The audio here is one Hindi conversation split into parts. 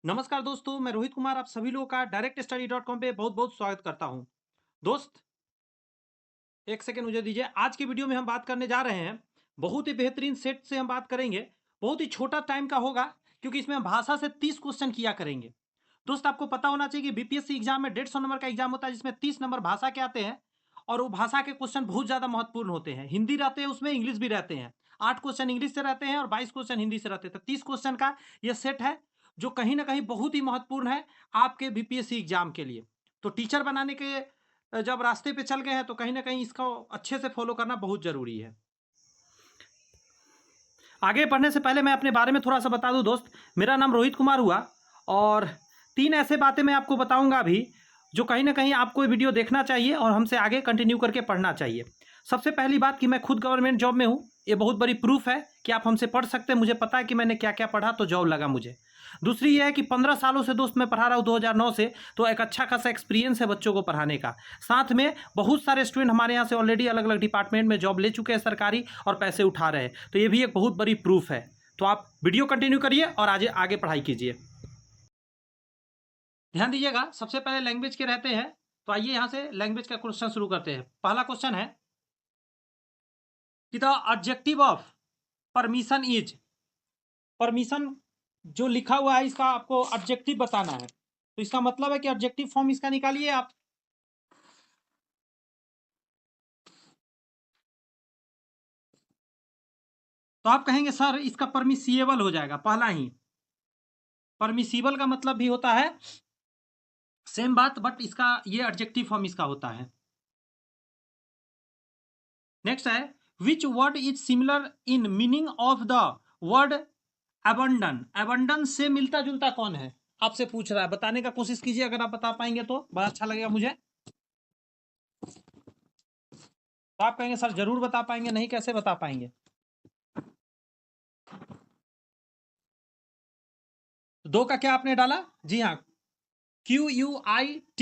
नमस्कार दोस्तों, मैं रोहित कुमार आप सभी लोगों का directstudy.com पे बहुत-बहुत स्वागत करता हूं। दोस्त, एक सेकंड मुझे दीजिए। आज की वीडियो में हम बात करने जा रहे हैं, बहुत ही बेहतरीन सेट से हम बात करेंगे। बहुत ही छोटा टाइम का होगा क्योंकि इसमें हम भाषा से 30 क्वेश्चन किया करेंगे। दोस्त, आपको पता होना चाहिए कि बीपीएससी एग्जाम में 150 नंबर का एग्जाम होता है जिसमें 30 नंबर भाषा के आते हैं और वो भाषा के क्वेश्चन बहुत ज़्यादा महत्वपूर्ण होते हैं। हिंदी रहते हैं उसमें, इंग्लिश भी रहते हैं। 8 क्वेश्चन इंग्लिश से रहते हैं और 22 क्वेश्चन हिंदी से रहते हैं। तो 30 क्वेश्चन का ये सेट है जो कहीं न कहीं बहुत ही महत्वपूर्ण है आपके बीपीएससी एग्जाम के लिए। तो टीचर बनाने के जब रास्ते पे चल गए हैं तो कहीं न कहीं इसको अच्छे से फॉलो करना बहुत ज़रूरी है। आगे बढ़ने से पहले मैं अपने बारे में थोड़ा-सा बता दूँ दोस्त, मेरा नाम रोहित कुमार हुआ और 3 ऐसे बातें मैं आपको बताऊँगा अभी, जो कहीं न कहीं आपको ये वीडियो देखना चाहिए और हमसे आगे कंटिन्यू करके पढ़ना चाहिए। सबसे पहली बात कि मैं खुद गवर्नमेंट जॉब में हूँ, ये बहुत बड़ी प्रूफ़ है कि आप हमसे पढ़ सकते हैं। मुझे पता है कि मैंने क्या-क्या पढ़ा तो जॉब लगा मुझे। दूसरी ये है कि 15 सालों से दोस्त मैं पढ़ा रहा हूँ 2009 से, तो एक अच्छा खासा एक्सपीरियंस है बच्चों को पढ़ाने का। साथ में बहुत सारे स्टूडेंट हमारे यहाँ से ऑलरेडी अलग-अलग डिपार्टमेंट में जॉब ले चुके हैं सरकारी और पैसे उठा रहे हैं। तो ये भी एक बहुत बड़ी प्रूफ़ है। तो आप वीडियो कंटिन्यू करिए और आगे आगे पढ़ाई कीजिए। ध्यान दीजिएगा, सबसे पहले लैंग्वेज के रहते हैं, तो आइए यहाँ से लैंग्वेज का क्वेश्चन शुरू करते हैं। पहला क्वेश्चन है कि the objective of permission is. Permission जो लिखा हुआ है इसका आपको ऑब्जेक्टिव बताना है। तो इसका मतलब है कि ऑब्जेक्टिव फॉर्म इसका निकालिए आप। तो आप कहेंगे सर इसका परमिसिबल हो जाएगा पहला ही। परमिसिबल का मतलब भी होता है सेम बात, बट इसका ये एडजेक्टिव फॉर्म इसका होता है। नेक्स्ट है which word is similar in meaning of the word abandon. Abandon से मिलता जुलता कौन है? आपसे पूछ रहा है, बताने का कोशिश कीजिए। अगर आप बता पाएंगे तो बड़ा अच्छा लगेगा मुझे। तो आप कहेंगे सर जरूर बता पाएंगे, नहीं कैसे बता पाएंगे? तो दो का क्या आपने डाला? जी हाँ, QUIT।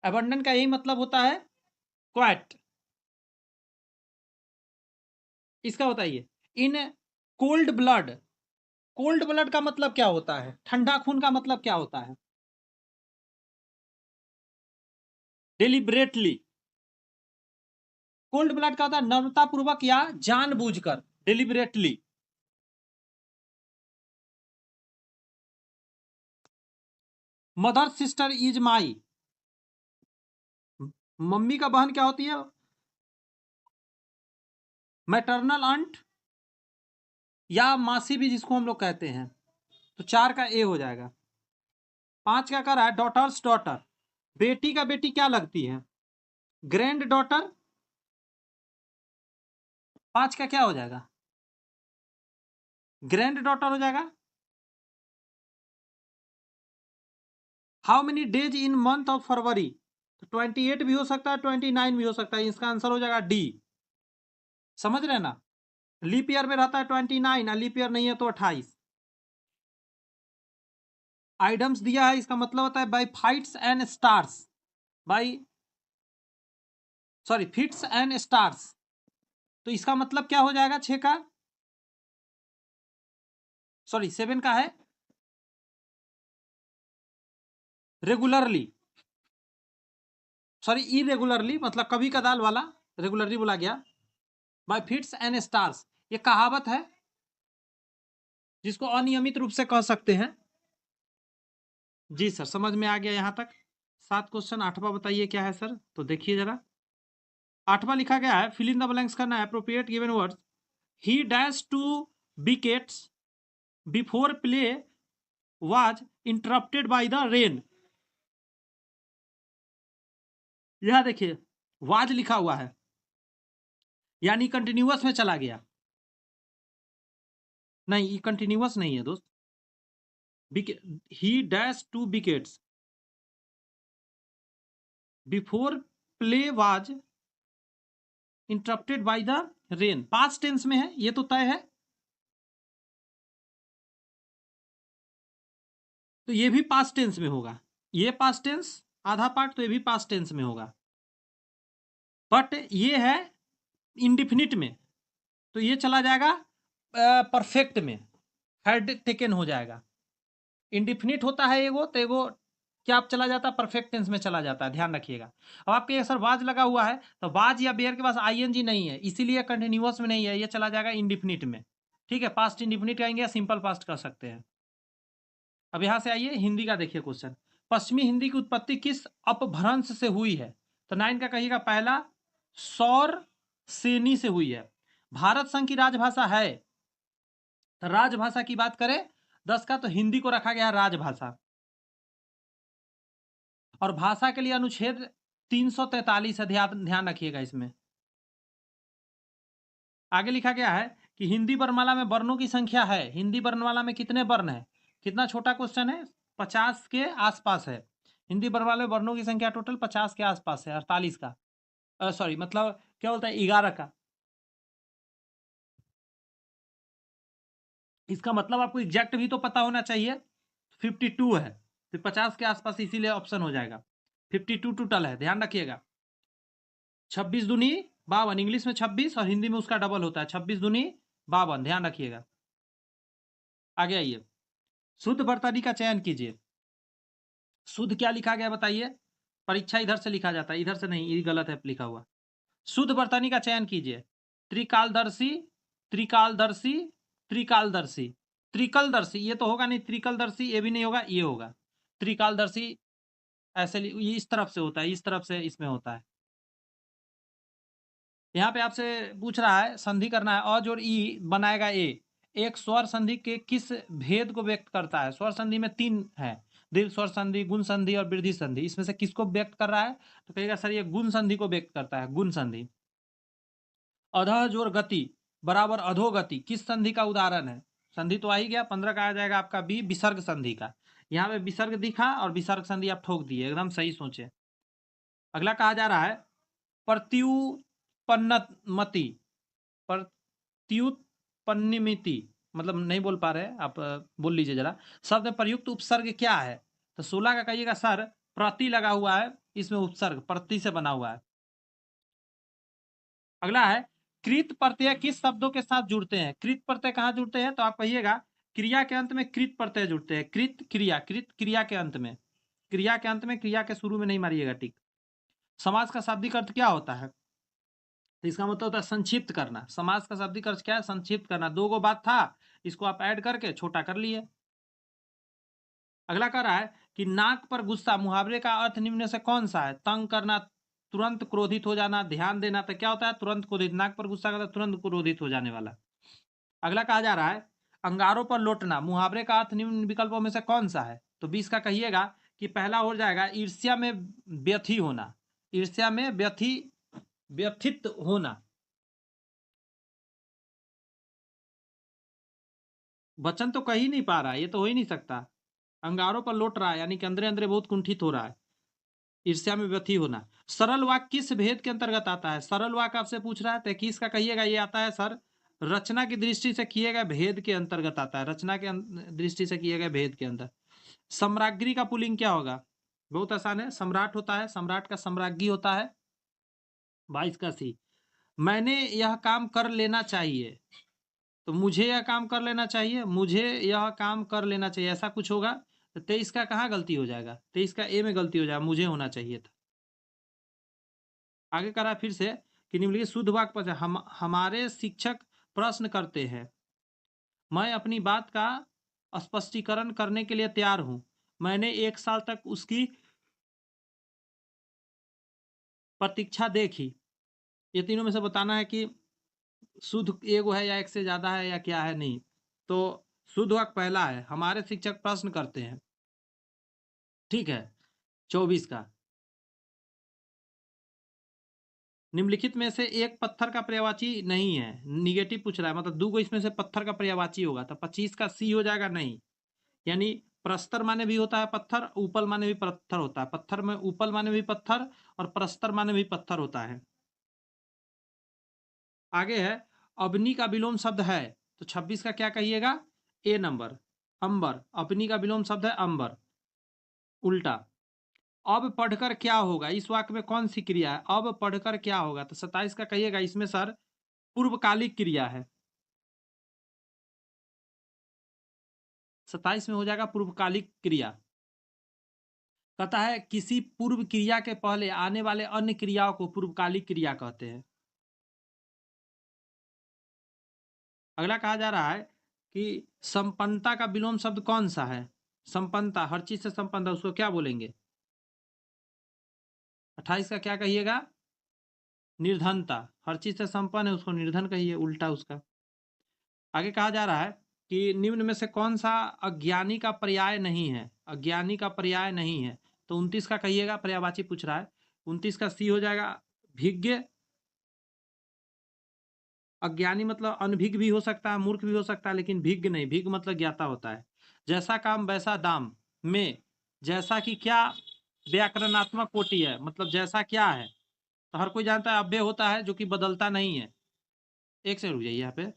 अबंडन का यही मतलब होता है क्वाइट। इसका बताइए in cold blood. Cold blood का मतलब क्या होता है? ठंडा खून का मतलब क्या होता है? डेलिबरेटली। कोल्ड ब्लड का होता है नम्रतापूर्वक या जानबूझकर, deliberately. Mother sister is my. Mummy का बहन क्या होती है? मैटरनल आंट या मासी भी जिसको हम लोग कहते हैं। तो 4 का ए हो जाएगा। 5 का कर रहा है डॉटर्स डॉटर। बेटी का बेटी क्या लगती है? Grand daughter. 5 का क्या हो जाएगा? ग्रैंड डॉटर हो जाएगा। How many days in month of February? तो 28 भी हो सकता है, 29 भी हो सकता है। इसका आंसर हो जाएगा डी। समझ रहे हैं ना? लीप ईयर में रहता है 29 और लीप ईयर नहीं है तो 28। आइडम्स दिया है, इसका मतलब होता है by fights and stars. By sorry fits and stars. तो इसका मतलब क्या हो जाएगा? 6 का सॉरी 7 का है रेगुलरली। सॉरी इरेगुलरली, मतलब कभी कदाल वाला। रेगुलरली बोला गया। बाय फिट्स एंड स्टार्स, ये कहावत है जिसको अनियमित रूप से कह सकते हैं। जी सर, समझ में आ गया यहाँ तक। 7 क्वेश्चन। 8वां बताइए क्या है सर? तो देखिए जरा। 8वां लिखा गया है, फिल इन द ब्लैंक्स करना है। Appropriate given words. He dash two wickets before play was interrupted by the rain. यह देखिए वाज लिखा हुआ है, यानी कंटिन्यूअस में चला गया। नहीं, ये कंटिन्यूअस नहीं है दोस्त। He dash two wickets before play was interrupted by the rain. Past tense में है, ये तो तय है। तो ये भी पास्ट टेंस में होगा। ये पास्ट टेंस आधा पार्ट, तो ये भी पास्ट टेंस में होगा। बट ये है इंडिफिनिट में, तो ये चला जाएगा परफेक्ट में। हैड टेकन हो जाएगा। इंडिफिनिट होता है एगो, तो एगो क्या आप चला जाता है, परफेक्ट टेंस में चला जाता है, ध्यान रखिएगा। अब आपके ये सर वाज लगा हुआ है, तो वाज या बेयर के पास आईएनजी नहीं है, इसीलिए कंटिन्यूअस में नहीं है, ये चला जाएगा इंडिफिनिट में। ठीक है, पास्ट इंडिफिनिट कहेंगे या सिंपल पास्ट कर सकते हैं। अब यहां से आइए हिंदी का देखिए क्वेश्चन, पश्चिमी हिंदी की उत्पत्ति किस अपभ्रंश से हुई है? तो 9 का कहिएगा पहला सौर सेनी से हुई है। भारत संघ की राजभाषा है, तो राजभाषा की बात करें 10 का, तो हिंदी को रखा गया है राजभाषा। और भाषा के लिए अनुच्छेद 343 है, ध्यान रखिएगा इसमें। आगे लिखा गया है कि हिंदी वर्णमाला में वर्णों की संख्या है, हिंदी वर्णमाला में कितने वर्ण है? कितना छोटा क्वेश्चन है, 50 के आसपास है। हिंदी वर्णमाला में वर्णों की संख्या टोटल 50 के आसपास है, 48 का, सॉरी मतलब क्या बोलता है, 11 का। इसका मतलब आपको एग्जैक्ट भी तो पता होना चाहिए, 52 है, फिर 50 के आसपास, इसीलिए ऑप्शन हो जाएगा 52 टोटल है, ध्यान रखिएगा। 26 दूनी 52, इंग्लिश में 26 और हिंदी में उसका डबल होता है, 26 दूनी 52, ध्यान रखिएगा। आगे आइए, शुद्ध वर्तनी का चयन कीजिए। शुद्ध क्या लिखा गया बताइए, परीक्षा इधर से लिखा जाता है, इधर से नहीं, ये गलत है लिखा हुआ। शुद्ध वर्तनी का चयन कीजिए। त्रिकालदर्शी, त्रिकालदर्शी, त्रिकालदर्शी, त्रिकलदर्शी, ये तो होगा नहीं, त्रिकलदर्शी ये भी नहीं होगा, ये होगा त्रिकालदर्शी। ऐसे ये इस तरफ से होता है, इस तरफ से इसमें होता है। यहाँ पे आपसे पूछ रहा है संधि करना है, अ जोड़ ई बनाएगा ए, एक स्वर संधि के किस भेद को व्यक्त करता है? स्वर संधि में 3 है, दीर्घ स्वर संधि, गुण संधि और वृद्धि संधि, इसमें से किसको व्यक्त कर रहा है? तो कहेगा सर ये गुण संधि को व्यक्त करता है, गुण संधि। अधः जोड़ गति बराबर अधोगति किस संधि का उदाहरण है? संधि तो आ ही गया, 15 का आ जाएगा आपका बी, विसर्ग संधि का। यहाँ पे विसर्ग दिखा और विसर्ग संधि आप ठोक दिए, एकदम सही सोचे। अगला कहा जा रहा है प्रत्युत्पन्नमति, प्रत्युत्पन्नमिति, मतलब नहीं बोल पा रहे आप, बोल लीजिए जरा। शब्द में प्रयुक्त उपसर्ग क्या है? तो 16 का कहिएगा सर प्रति लगा हुआ है, इसमें उपसर्ग प्रति से बना हुआ है। अगला है कृत प्रत्यय किस शब्दों के साथ जुड़ते हैं? कृत प्रत्यय कहाँ जुड़ते हैं? तो आप कहिएगा क्रिया के अंत में कृत प्रत्यय जुड़ते हैं, कृत क्रिया, कृत क्रिया के अंत में, क्रिया के अंत में, क्रिया के शुरू में नहीं मारिएगा टिक। समास का शाब्दिक अर्थ क्या होता है? तो इसका मतलब होता है संक्षिप्त करना। समास का शाब्दिक अर्थ क्या है? संक्षिप्त करना। 2 गो बात था, इसको आप ऐड करके छोटा कर लिए। अगला कह रहा है कि नाक पर गुस्सा मुहावरे का अर्थ निम्न में से कौन सा है? तंग करना, तुरंत क्रोधित हो जाना, ध्यान देना, तो क्या होता है? तुरंत क्रोधित। नाक पर गुस्सा करता तुरंत क्रोधित हो जाने वाला। अगला कहा जा रहा है अंगारों पर लौटना मुहावरे का अर्थ निम्न विकल्पों में से कौन सा है? तो 20 का कहिएगा कि पहला हो जाएगा ईर्ष्या में व्यथी होना, ईर्ष्या में व्यथित होना। वचन तो कह ही नहीं पा रहा है, ये तो हो ही नहीं सकता। अंगारों पर लौट रहा है यानी कि अंदर अंदर बहुत कुंठित हो रहा है। ईर्ष्या में व्यथी होना। सरल वाक्य किस भेद के अंतर्गत आता है? सरल वाक्य आपसे पूछ रहा है, 23 का कहिएगा ये आता है सर रचना की दृष्टि से किए गए भेद के अंतर्गत आता है, रचना के दृष्टि से किए गए भेद के अंदर। सम्राज्ञी का पुल्लिंग क्या होगा? बहुत आसान है, सम्राट होता है, सम्राट का सम्राज्ञी होता है। 22 का सी, मैंने यह काम कर लेना चाहिए, तो मुझे यह काम कर लेना चाहिए, मुझे यह काम कर लेना चाहिए, ऐसा कुछ होगा। तो 23 का कहाँ गलती हो जाएगा? 23 का ए में गलती हो जाएगा, मुझे होना चाहिए था। आगे कह रहा है फिर से कि निम्नलिखित शुद्ध वाक्य पर हमारे शिक्षक प्रश्न करते हैं, मैं अपनी बात का स्पष्टीकरण करने के लिए तैयार हूं, मैंने 1 साल तक उसकी प्रतीक्षा देखी। ये तीनों में से बताना है कि शुद्ध एगो है या एक से ज्यादा है या क्या है, नहीं। तो शुद्ध वाक्य पहला है हमारे शिक्षक प्रश्न करते हैं, ठीक है। 24 का निम्नलिखित में से एक पत्थर का पर्यायवाची नहीं है, निगेटिव पूछ रहा है, मतलब 2 गो इसमें से पत्थर का पर्यायवाची होगा, तो 25 का सी हो जाएगा नहीं। यानी प्रस्तर माने भी होता है पत्थर, उपल माने भी पत्थर होता है, पत्थर में उपल माने भी पत्थर और प्रस्तर माने भी पत्थर होता है। आगे है अग्नि का विलोम शब्द है, तो 26 का क्या कहिएगा? ए नंबर अंबर, अग्नि का विलोम शब्द है अंबर। उल्टा अब पढ़कर क्या होगा, इस वाक्य में कौन सी क्रिया है? अब पढ़कर क्या होगा? तो 27 का कहिएगा इसमें सर पूर्वकालिक क्रिया है। 27 में हो जाएगा पूर्वकालिक क्रिया। कहता है किसी पूर्व क्रिया के पहले आने वाले अन्य क्रियाओं को पूर्वकालिक क्रिया कहते हैं। अगला कहा जा रहा है कि संपन्नता का विलोम शब्द कौन सा है? संपन्नता, हर चीज से संपन्न है, उसको क्या बोलेंगे? 28 का क्या कहिएगा? निर्धनता। हर चीज से संपन्न है उसको निर्धन कहिए, उल्टा उसका। आगे कहा जा रहा है कि निम्न में से कौन सा अज्ञानी का पर्याय नहीं है? अज्ञानी का पर्याय नहीं है, तो 29 का कहिएगा, पर्यायवाची पूछ रहा है। 29 का सी हो जाएगा भिज्ञ। अज्ञानी मतलब अनभिज्ञ भी हो सकता है, मूर्ख भी हो सकता है, लेकिन भिज्ञ नहीं। भिज्ञ मतलब ज्ञाता होता है। जैसा काम वैसा दाम में जैसा कि क्या व्याकरणात्मक कोटि है, मतलब जैसा क्या है, तो हर कोई जानता है अव्यय होता है जो कि बदलता नहीं है। एक से रुक जाइए यहाँ पे,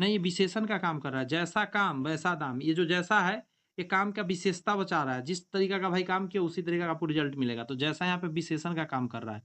नहीं ये विशेषण का काम कर रहा है। जैसा काम वैसा दाम, ये जो जैसा है ये काम का विशेषता बचा रहा है। जिस तरीका का भाई काम किया उसी तरीका का आपको रिजल्ट मिलेगा, तो जैसा यहाँ पे विशेषण का काम कर रहा है।